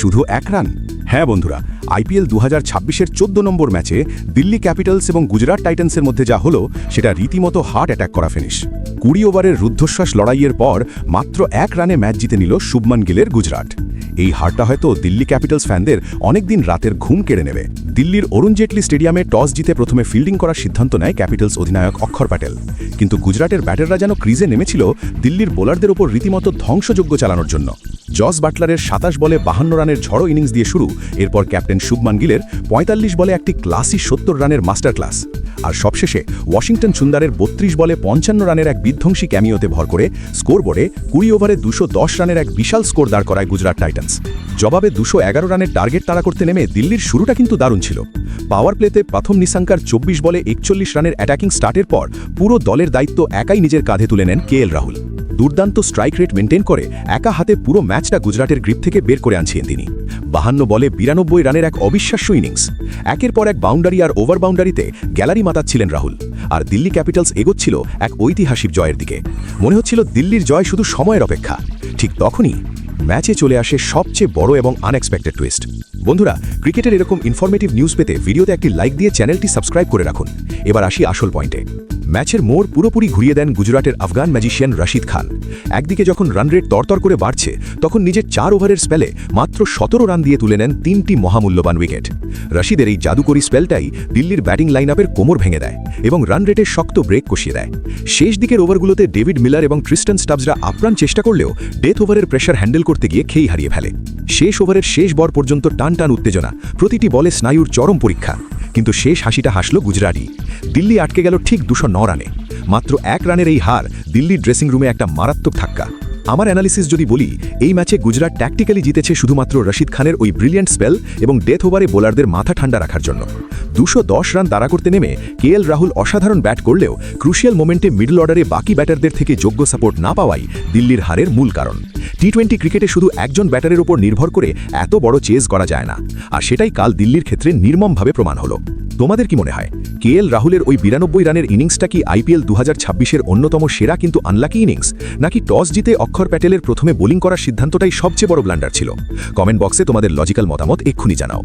শুধু 1 রান? হ্যাঁ বন্ধুরা, আইপিএল 2026-এর 14 নম্বর ম্যাচে দিল্লি ক্যাপিটালস এবং গুজরাট টাইটান্সের মধ্যে যা হলো সেটা রীতিমতো হার্ট অ্যাটাক করা ফিনিশ। 20 ওভারের রুদ্ধশ্বাস লড়াইয়ের পর মাত্র 1 রানে ম্যাচ জিতে নিল শুভমান গিলের গুজরাট। এই হারটা হয়তো দিল্লি ক্যাপিটালস ফ্যানদের অনেকদিন রাতের ঘুম কেড়ে নেবে। দিল্লির অরুণ জেটলি স্টেডিয়ামে টস জিতে প্রথমে ফিল্ডিং করার সিদ্ধান্ত নেয় ক্যাপিটালস অধিনায়ক অক্ষর প্যাটেল। কিন্তু গুজরাটের ব্যাটাররা যেন ক্রিজে নেমেছিল দিল্লির বোলারদের ওপর রীতিমতো ধ্বংসযজ্ঞ চালানোর জন্য। জস বাটলারের 27 বলে 52 রানের ঝড়ো ইনিংস দিয়ে শুরু, এরপর ক্যাপ্টেন শুভমান গিলের 45 বলে একটি ক্লাসি 70 রানের মাস্টার ক্লাস, আর সবশেষে ওয়াশিংটন সুন্দরের 32 বলে 55 রানের এক বিধ্বংসী ক্যামিওতে ভর করে স্কোরবোর্ডে 20 ওভারে 210 রানের এক বিশাল স্কোর দাঁড় করায় গুজরাট টাইটান্স। জবাবে 211 রানের টার্গেট তাড়া করতে নেমে দিল্লির শুরুটা কিন্তু দারুণ ছিল। পাওয়ার প্লেতে প্রথম নিশাঙ্কার 24 বলে 41 রানের অ্যাটাকিং স্টার্টের পর পুরো দলের দায়িত্ব একাই নিজের কাঁধে তুলে নেন কেএল রাহুল। দুর্দান্ত স্ট্রাইক রেট মেনটেন করে একা হাতে পুরো ম্যাচটা গুজরাটের গ্রিপ থেকে বের করে আনছেন তিনি। 52 বলে 92 রানের এক অবিশ্বাস্য ইনিংস, একের পর এক বাউন্ডারি আর ওভার বাউন্ডারিতে গ্যালারি মাতাচ্ছিলেন রাহুল। আর দিল্লি ক্যাপিটালস এগোচ্ছিল এক ঐতিহাসিক জয়ের দিকে। মনে হচ্ছিল দিল্লির জয় শুধু সময়ের অপেক্ষা। ঠিক তখনই ম্যাচে চলে আসে সবচেয়ে বড় এবং আনএক্সপেক্টেড টুইস্ট। বন্ধুরা, ক্রিকেটের এরকম ইনফরমেটিভ নিউজ পেতে ভিডিওতে একটি লাইক দিয়ে চ্যানেলটি সাবস্ক্রাইব করে রাখুন। এবার আসি আসল পয়েন্টে। ম্যাচের মোড় পুরোপুরি ঘুরিয়ে দেন গুজরাটের আফগান ম্যাজিশিয়ান রশিদ খান। একদিকে যখন রান রেট তরতর করে বাড়ছে, তখন নিজের 4 ওভারের স্পেলে মাত্র 17 রান দিয়ে তুলে নেন 3টি মহামূল্যবান উইকেট। রশিদের এই জাদুকরী স্পেলটাই দিল্লির ব্যাটিং লাইনআপের কোমর ভেঙে দেয় এবং রান রেটের শক্ত ব্রেক কষিয়ে দেয়। শেষ দিকের ওভারগুলোতে ডেভিড মিলার এবং ট্রিস্টন স্টাবসরা আপ্রাণ চেষ্টা করলেও ডেথ ওভারের প্রেশার হ্যান্ডেল করতে গিয়ে খেই হারিয়ে ফেলে। শেষ ওভারের শেষ বল পর্যন্ত টান টান উত্তেজনা, প্রতিটি বলে স্নায়ুর চরম পরীক্ষা। কিন্তু শেষ হাসিটা হাসল গুজরাটি। দিল্লি আটকে গেল ঠিক 209 রানে। মাত্র 1 রানের এই হার দিল্লির ড্রেসিং রুমে একটা মারাত্মক ধাক্কা। আমার অ্যানালিসিস যদি বলি, এই ম্যাচে গুজরাট ট্যাকটিক্যালি জিতেছে শুধুমাত্র রশিদ খানের ওই ব্রিলিয়ান্ট স্পেল এবং ডেথ ওভারে বোলারদের মাথা ঠান্ডা রাখার জন্য। 210 রান তাড়া করতে নেমে কেএল রাহুল অসাধারণ ব্যাট করলেও ক্রুশিয়াল মোমেন্টে মিডল অর্ডারে বাকি ব্যাটারদের থেকে যোগ্য সাপোর্ট না পাওয়াই দিল্লির হারের মূল কারণ। টি-20 ক্রিকেটে শুধু একজন ব্যাটারের ওপর নির্ভর করে এত বড় চেজ করা যায় না, আর সেটাই কাল দিল্লির ক্ষেত্রে নির্মমভাবে প্রমাণ হলো। তোমাদের কি মনে হয়, কেএল রাহুলের ওই 92 রানের ইনিংসটা কি আইপিএল 2026-এর অন্যতম সেরা কিন্তু আনলাকি ইনিংস, নাকি টস জিতে অক্ষর প্যাটেলের প্রথমে বোলিং করার সিদ্ধান্তটাই সবচেয়ে বড় ব্লান্ডার ছিল? কমেন্ট বক্সে তোমাদের লজিক্যাল মতামত এক্ষুনি জানাও।